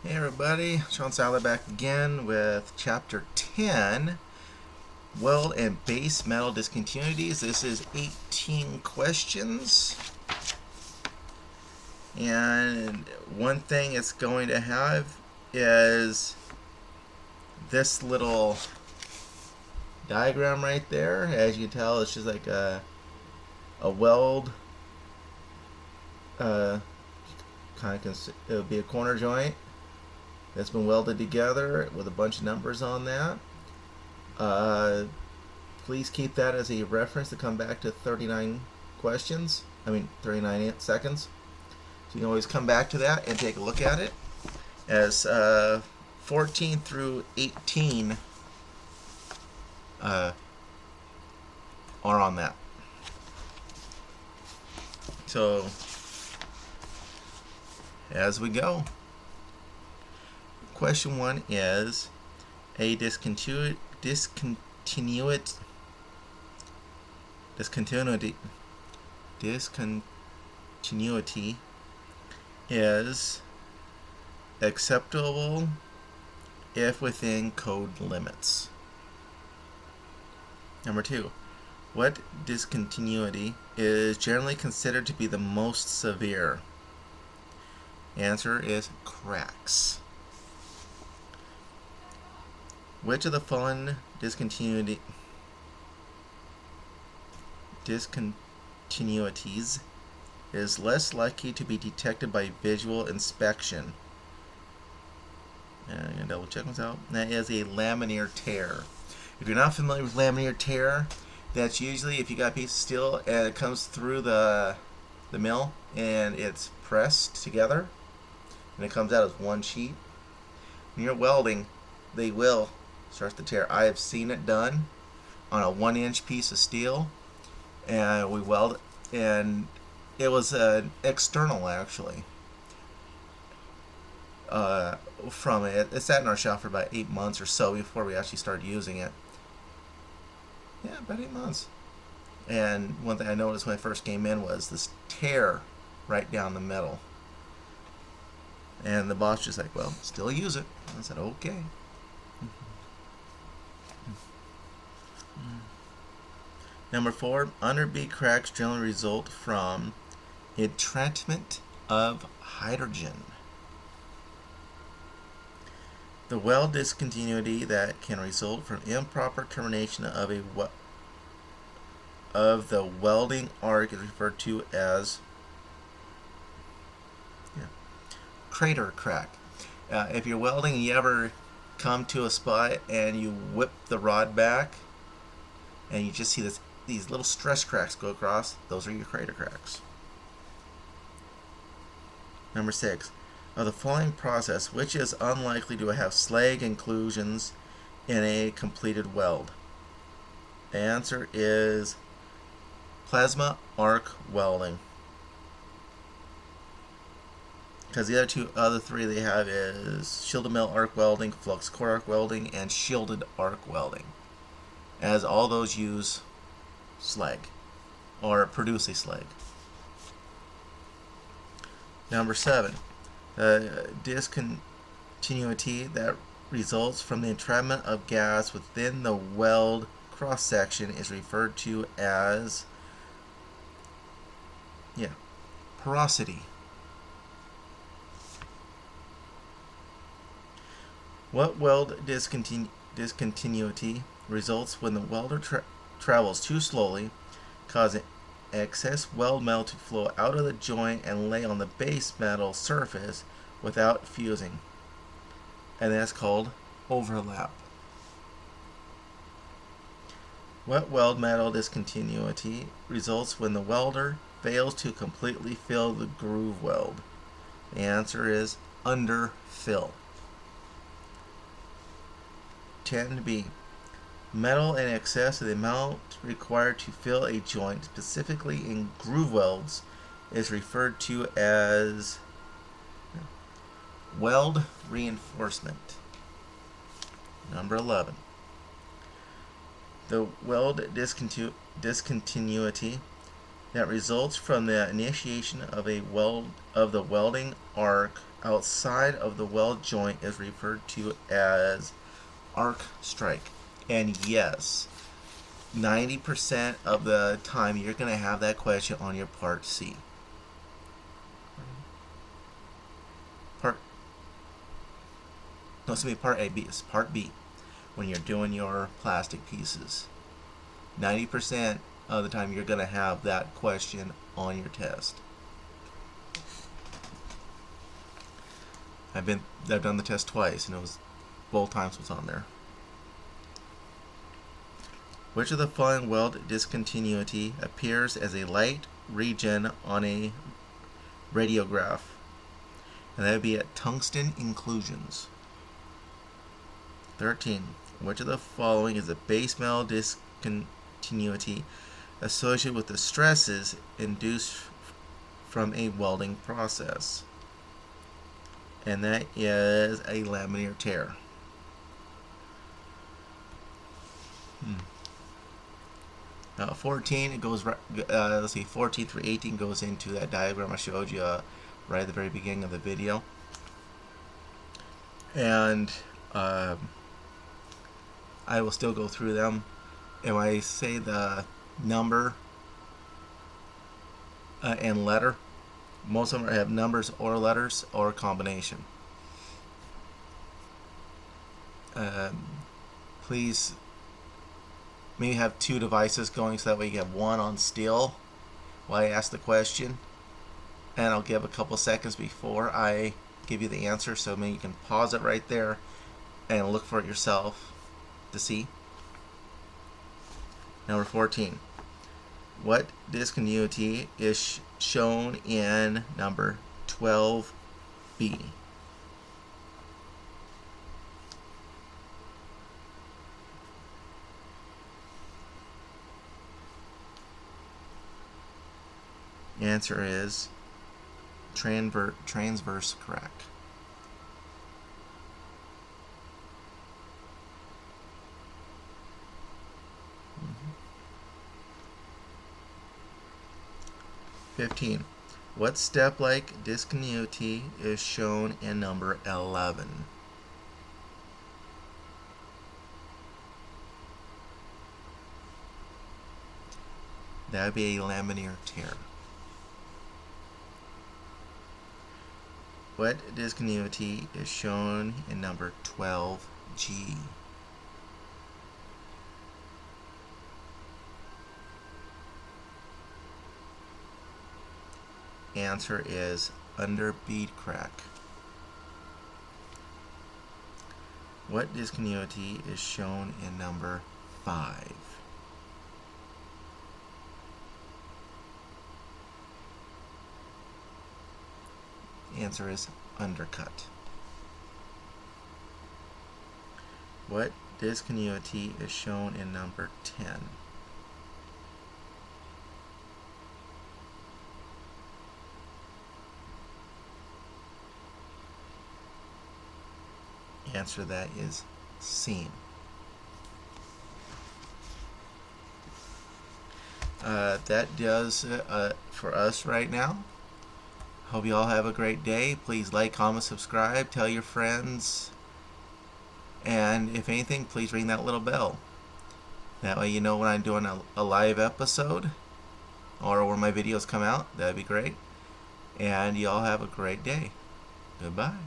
Hey everybody, Sean Seiler back again with Chapter 10, Weld and Base Metal Discontinuities. This is 18 questions. And one thing it's going to have is this little diagram right there. As you can tell, it's just like a weld. It would be a corner joint that's been welded together with a bunch of numbers on that. Please keep that as a reference to come back to 39 questions. 39 seconds. So you can always come back to that and take a look at it. As 14 through 18 are on that. So as we go, question 1 is a discontinuity is acceptable if within code limits. Number 2, what discontinuity is generally considered to be the most severe? Answer is cracks. Which of the following discontinuities is less likely to be detected by visual inspection? And I'm going to double check this out. That is a laminar tear. If you're not familiar with laminar tear, that's usually if you got a piece of steel and it comes through the mill and it's pressed together and it comes out as one sheet. When you're welding, they will start to tear. I have seen it done on a 1-inch piece of steel, and we weld, and it was an external actually. From it, it sat in our shop for about 8 months or so before we actually started using it. Yeah, about 8 months. And one thing I noticed when I first came in was this tear right down the middle. And the boss just like, well, still use it. I said, okay. Number 4, underbead cracks generally result from entrapment of hydrogen. The weld discontinuity that can result from improper termination of the welding arc is referred to as crater crack. If you're welding and you ever come to a spot and you whip the rod back and you just see these little stress cracks go across, those are your crater cracks. Number 6, of the following process, which is unlikely to have slag inclusions in a completed weld? The answer is plasma arc welding. Because the other three they have is shielded metal arc welding, flux core arc welding, and shielded arc welding. As all those use slag, or produce a slag. Number 7, discontinuity that results from the entrapment of gas within the weld cross section is referred to as porosity. What weld discontinuity results when the welder travels too slowly, causing excess weld metal to flow out of the joint and lay on the base metal surface without fusing? And that's called overlap. What weld metal discontinuity results when the welder fails to completely fill the groove weld? The answer is underfill. 10b. Metal in excess of the amount required to fill a joint, specifically in groove welds, is referred to as weld reinforcement. Number 11. The weld discontinuity that results from the initiation of the welding arc outside of the weld joint is referred to as arc strike. And yes, 90% of the time you're going to have that question on your part C. Part No, it's going to be part A. B. It's part B when you're doing your plastic pieces. 90% of the time you're going to have that question on your test. I've done the test twice, and it was both times was on there. Which of the following weld discontinuity appears as a light region on a radiograph? And that would be at tungsten inclusions. 13. Which of the following is a base metal discontinuity associated with the stresses induced from a welding process? And that is a laminar tear. 14, it goes, let's see, 14 through 18 goes into that diagram I showed you right at the very beginning of the video. And I will still go through them. And when I say the number and letter, most of them have numbers or letters or a combination. Please maybe have two devices going so that way you have one on still while I ask the question, and I'll give a couple seconds before I give you the answer, so maybe you can pause it right there and look for it yourself to see. Number 14. What discontinuity is shown in number 12B? The answer is transverse crack. Mm-hmm. 15. What step-like discontinuity is shown in number 11? That would be a laminar tear. What discontinuity is shown in number 12G? Answer is under bead crack. What discontinuity is shown in number 5? Answer is undercut. What discontinuity is shown in number 10? Answer that is seam. That does for us right now. Hope you all have a great day. Please like, comment, subscribe, tell your friends, and if anything, please ring that little bell. That way you know when I'm doing a live episode or when my videos come out. That'd be great. And you all have a great day. Goodbye.